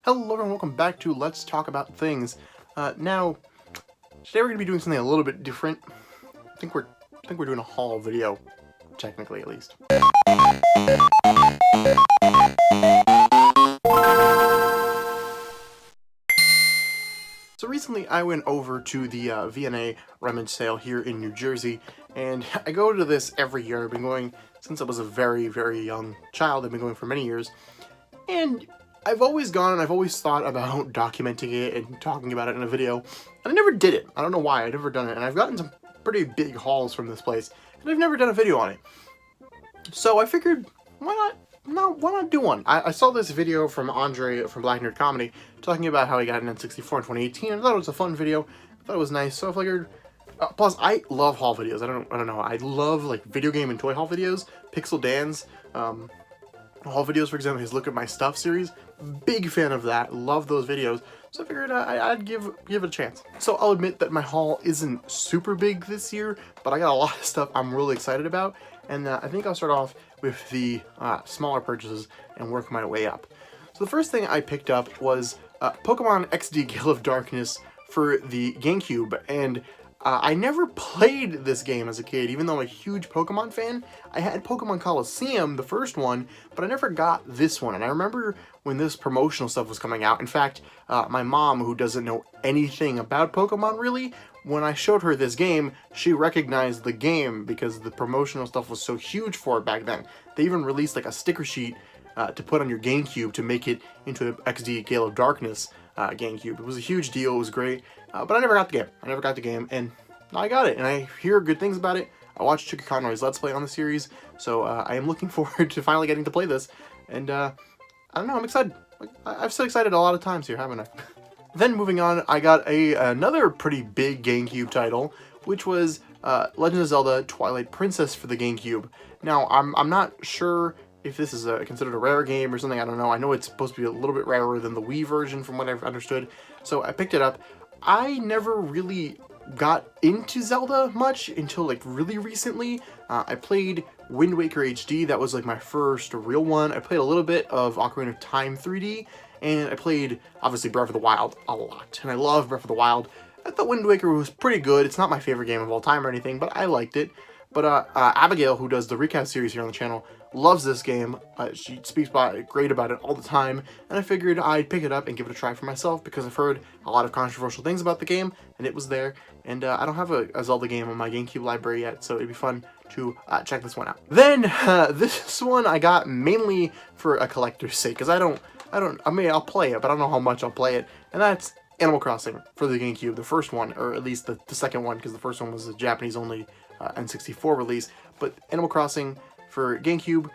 Hello everyone, welcome back to Let's Talk About Things. Now, today we're going to be doing something a little bit different. I think we're doing a haul video, technically at least. So recently I went over to the VNA Rummage sale here in New Jersey, and I go to this every year. I've been going since I was a very, very young child. I've been going for many years, and I've always gone and I've always thought about documenting it and talking about it in a video, and I never did it. I don't know why, I've never done it, and I've gotten some pretty big hauls from this place, and I've never done a video on it. So I figured, why not do one? I saw this video from Andre from Black Nerd Comedy talking about how he got an N64 in 2018, and I thought it was a fun video. I thought it was nice, so I figured. Plus, I love haul videos. I don't know. I love like video game and toy haul videos. Pixel Dan's haul videos, for example, his Look at My Stuff series. Big fan of that. Love those videos. So I figured I'd give it a chance. So I'll admit that my haul isn't super big this year, but I got a lot of stuff I'm really excited about, and I think I'll start off with the smaller purchases and work my way up. So the first thing I picked up was Pokemon XD Gale of Darkness for the GameCube, and I never played this game as a kid, even though I'm a huge Pokemon fan. I had Pokemon Coliseum, the first one, but I never got this one. And I remember when this promotional stuff was coming out. In fact, my mom, who doesn't know anything about Pokemon really, when I showed her this game, she recognized the game because the promotional stuff was so huge for it back then. They even released like a sticker sheet to put on your GameCube to make it into an XD Gale of Darkness GameCube. It was a huge deal, it was great, but I never got the game. And now I got it, and I hear good things about it. I watched Chica Conroy's Let's Play on the series, so I am looking forward to finally getting to play this, and I don't know, I'm excited. I've said excited a lot of times here, haven't I? Then moving on, I got another pretty big GameCube title, which was Legend of Zelda Twilight Princess for the GameCube. Now, I'm not sure if this is considered a rare game or something, I don't know. I know it's supposed to be a little bit rarer than the Wii version from what I've understood, so I picked it up. I never really got into Zelda much until like really recently. I played Wind Waker HD, that was like my first real one. I played a little bit of Ocarina of Time 3D, and I played, obviously, Breath of the Wild a lot, and I love Breath of the Wild. I thought Wind Waker was pretty good. It's not my favorite game of all time or anything, but I liked it. But Abigail, who does the recap series here on the channel, loves this game. She speaks great about it all the time, and I figured I'd pick it up and give it a try for myself because I've heard a lot of controversial things about the game, and it was there. And I don't have a Zelda game on my GameCube library yet, so it'd be fun to check this one out. Then this one I got mainly for a collector's sake, because I mean, I'll play it, but I don't know how much I'll play it, and that's Animal Crossing for the GameCube, the first one, or at least the second one, because the first one was a Japanese-only N64 release. But Animal Crossing for GameCube,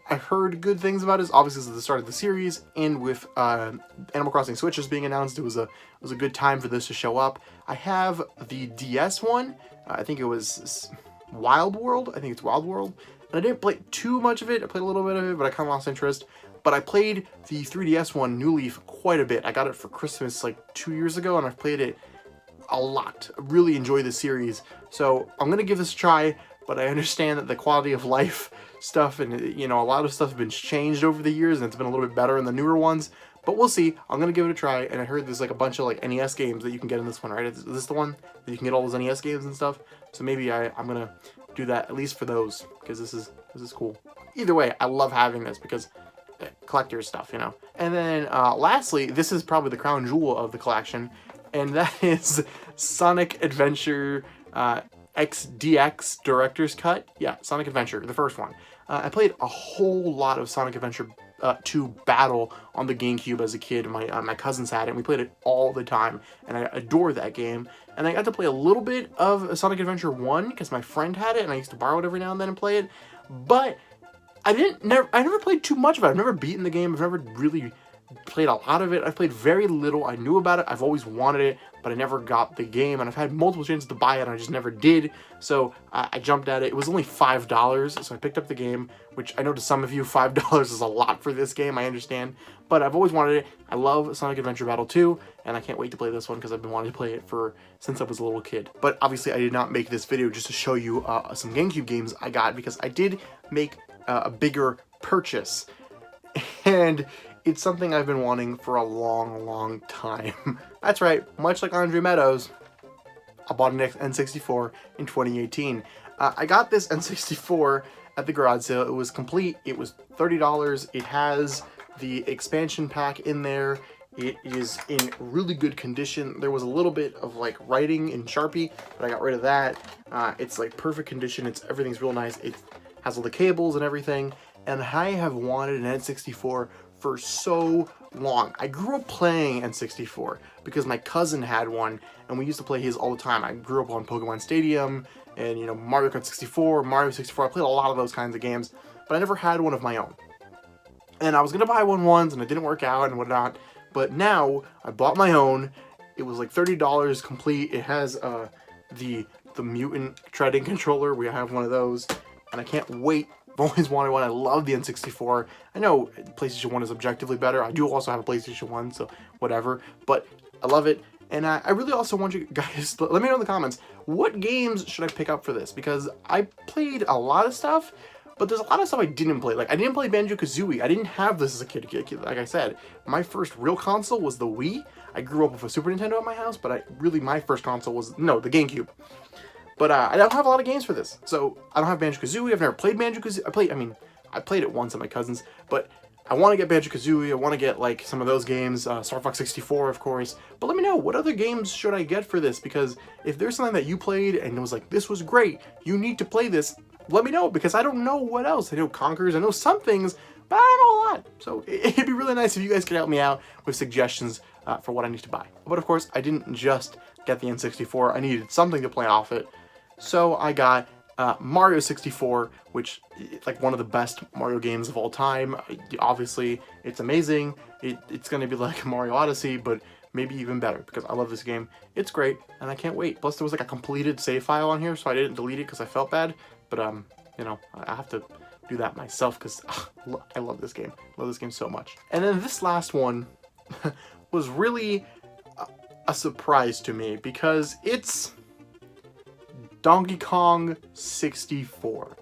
I've heard good things about it. Obviously, this is the start of the series, and with Animal Crossing Switches being announced, it was a good time for this to show up. I have the DS one. I think it was Wild World. I think it's Wild World. And I didn't play too much of it. I played a little bit of it, but I kind of lost interest. But I played the 3DS one, New Leaf, quite a bit. I got it for Christmas like 2 years ago, and I've played it a lot. I really enjoy the series. So I'm going to give this a try, but I understand that the quality of life stuff and, you know, a lot of stuff has been changed over the years, and it's been a little bit better in the newer ones. But we'll see. I'm going to give it a try, and I heard there's like a bunch of like NES games that you can get in this one, right? Is this the one that you can get all those NES games and stuff? So maybe I'm going to do that at least for those, because this is cool. Either way, I love having this because collector's stuff, you know. And then lastly, this is probably the crown jewel of the collection, and that is Sonic Adventure XDX Director's Cut. Yeah, Sonic Adventure, the first one. I played a whole lot of Sonic Adventure 2 Battle on the GameCube as a kid. My cousins had it, and we played it all the time, and I adore that game. And I got to play a little bit of Sonic Adventure 1 because my friend had it, and I used to borrow it every now and then and play it. But I never played too much of it. I've never beaten the game. I've never really played a lot of it. I've played very little. I knew about it. I've always wanted it, but I never got the game, and I've had multiple chances to buy it, and I just never did. So I jumped at it. It was only $5, so I picked up the game, which I know to some of you, $5 is a lot for this game, I understand, but I've always wanted it. I love Sonic Adventure Battle 2, and I can't wait to play this one because I've been wanting to play it since I was a little kid. But obviously, I did not make this video just to show you some GameCube games I got, because I did make a bigger purchase. And it's something I've been wanting for a long time. That's right, much like Andre Meadows, I bought an N64 in 2018. I got this N64 at the garage sale. It was complete. It was $30. It has the expansion pack in there. It is in really good condition. There was a little bit of like writing in Sharpie, but I got rid of that. It's like perfect condition. Everything's real nice. It has all the cables and everything. And I have wanted an N64 for so long. I grew up playing N64 because my cousin had one and we used to play his all the time. I grew up on Pokemon Stadium and, you know, Mario Kart 64, Mario 64. I played a lot of those kinds of games, but I never had one of my own. And I was gonna buy one once and it didn't work out and whatnot, but now I bought my own. It was like $30 complete. It has the mutant treading controller. We have one of those and I can't wait. I've always wanted one. I love the N64. I know PlayStation 1 is objectively better. I do also have a PlayStation 1, so whatever. But I love it. And I really also want you guys, let me know in the comments, what games should I pick up for this? Because I played a lot of stuff, but there's a lot of stuff I didn't play. Like, I didn't play Banjo-Kazooie. I didn't have this as a kid. Like I said, my first real console was the Wii. I grew up with a Super Nintendo at my house, but my first console was, the GameCube. But I don't have a lot of games for this, so I don't have Banjo-Kazooie. I've never played Banjo-Kazooie. I played it once at my cousin's, but I want to get Banjo-Kazooie. I want to get like some of those games, Star Fox 64, of course. But let me know, what other games should I get for this? Because if there's something that you played and it was like, this was great, you need to play this, let me know, because I don't know what else. I know Conkers, I know some things, but I don't know a lot. So it'd be really nice if you guys could help me out with suggestions for what I need to buy. But of course, I didn't just get the N64. I needed something to play off it. So I got Mario 64, which is like one of the best Mario games of all time. Obviously, it's amazing. It's going to be like Mario Odyssey, but maybe even better because I love this game. It's great, and I can't wait. Plus, there was like a completed save file on here, so I didn't delete it because I felt bad. But, you know, I have to do that myself because I love this game. I love this game so much. And then this last one was really a surprise to me because it's Donkey Kong 64.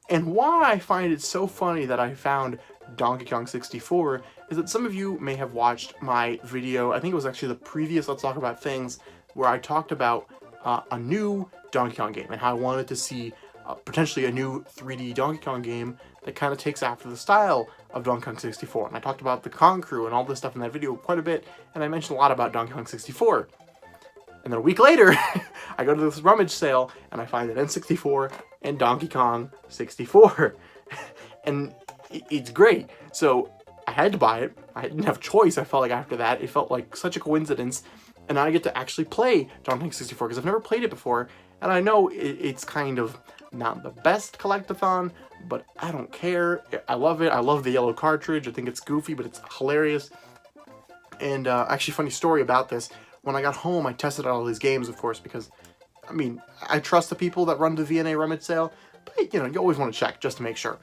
And why I find it so funny that I found Donkey Kong 64 is that some of you may have watched my video, I think it was actually the previous Let's Talk About Things, where I talked about a new Donkey Kong game and how I wanted to see potentially a new 3D Donkey Kong game that kind of takes after the style of Donkey Kong 64. And I talked about the Kong Crew and all this stuff in that video quite a bit, and I mentioned a lot about Donkey Kong 64. And then a week later, I go to this Rummage sale, and I find an N64 and Donkey Kong 64. And it's great. So I had to buy it. I didn't have a choice, I felt like, after that. It felt like such a coincidence. And I get to actually play Donkey Kong 64, because I've never played it before. And I know it's kind of not the best collectathon, but I don't care. I love it. I love the yellow cartridge. I think it's goofy, but it's hilarious. And actually, funny story about this. When I got home, I tested out all these games, of course, because, I mean, I trust the people that run the VNA Rummage sale, but, you know, you always want to check just to make sure.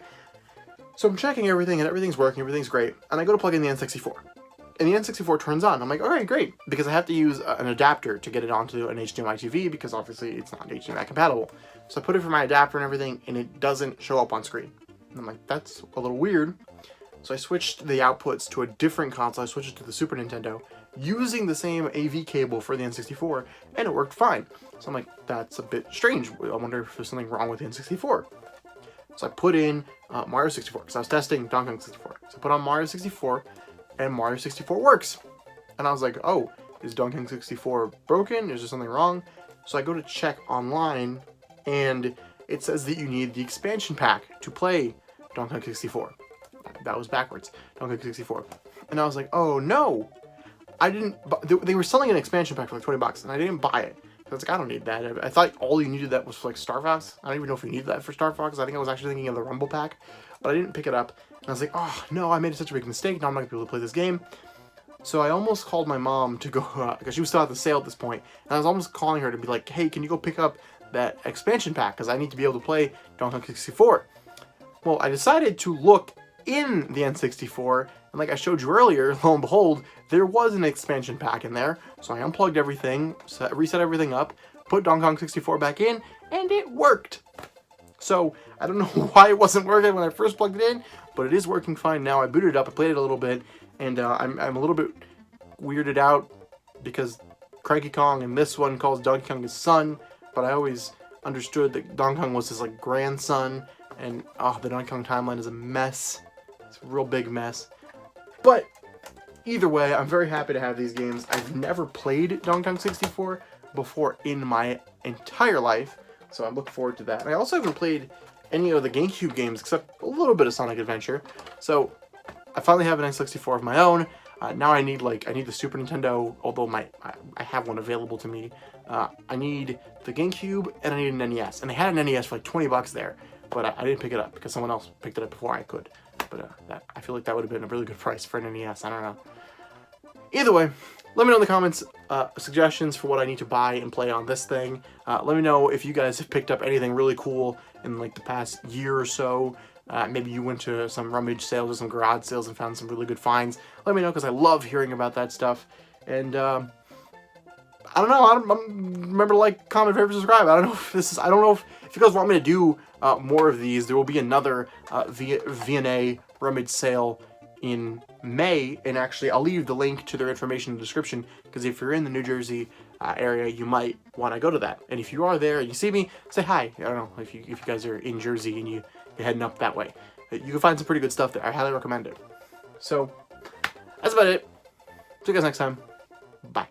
So I'm checking everything, and everything's working, everything's great, and I go to plug in the N64. And the N64 turns on. I'm like, all right, great, because I have to use an adapter to get it onto an HDMI TV, because obviously it's not HDMI compatible. So I put it for my adapter and everything, and it doesn't show up on screen. And I'm like, that's a little weird. So I switched the outputs to a different console. I switched it to the Super Nintendo, using the same AV cable for the N64, and it worked fine. So I'm like, that's a bit strange. I wonder if there's something wrong with the N64. So I put in Mario 64, because I was testing Donkey Kong 64. So I put on Mario 64, and Mario 64 works. And I was like, oh, is Donkey Kong 64 broken? Is there something wrong? So I go to check online, and it says that you need the expansion pack to play Donkey Kong 64. That was backwards. Donkey Kong 64. And I was like, oh no! I didn't, they were selling an expansion pack for like $20, and I didn't buy it. I was like, I don't need that. I thought all you needed that was for like Star Fox. I don't even know if you needed that for Star Fox. I think I was actually thinking of the Rumble pack, but I didn't pick it up. And I was like, oh no, I made such a big mistake. Now I'm not gonna be able to play this game. So I almost called my mom to go, because she was still at the sale at this point, and I was almost calling her to be like, hey, can you go pick up that expansion pack? Because I need to be able to play Donkey Kong 64. Well, I decided to look in the N64, and like I showed you earlier, lo and behold, there was an expansion pack in there. So I unplugged everything, reset everything up, put Donkey Kong 64 back in, and it worked. So I don't know why it wasn't working when I first plugged it in, but it is working fine now. I booted it up, I played it a little bit, and I'm a little bit weirded out because Cranky Kong and this one calls Donkey Kong his son, but I always understood that Donkey Kong was his like grandson, and the Donkey Kong timeline is a mess. It's a real big mess. But either way, I'm very happy to have these games. I've never played Donkey Kong 64 before in my entire life, so I'm looking forward to that. And I also haven't played any of the GameCube games except a little bit of Sonic Adventure, so I finally have an N64 of my own. Now I need the Super Nintendo, although I have one available to me. I need the GameCube and I need an NES, and they had an NES for like 20 bucks there, but I didn't pick it up because someone else picked it up before I could. But I feel like that would have been a really good price for an NES. I don't know. Either way, let me know in the comments suggestions for what I need to buy and play on this thing. Let me know if you guys have picked up anything really cool in like the past year or so. Maybe you went to some rummage sales or some garage sales and found some really good finds. Let me know, because I love hearing about that stuff. And I don't know. Remember to like, comment, favorite, subscribe. I don't know if this is. I don't know if you guys want me to do more of these. There will be another VNA rummage sale in May, and actually I'll leave the link to their information in the description, because if you're in the New Jersey area, you might want to go to that. And if you are there and you see me, say hi. I don't know if you guys are in Jersey and you're heading up that way. You can find some pretty good stuff there. I highly recommend it. So that's about it. See you guys next time. Bye.